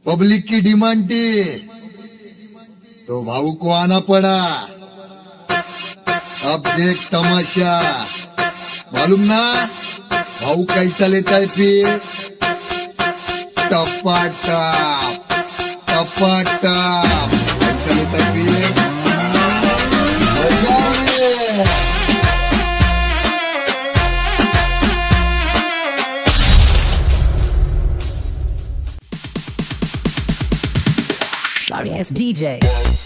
Public की demand थी, तो भाऊ को आना पड़ा। अब देख तमाशा, मालूम ना भाऊ कैसा लेता है फिर? टपाटप टपाटप कैसा लेता है फिर? मजा है। Sorry ass DJ.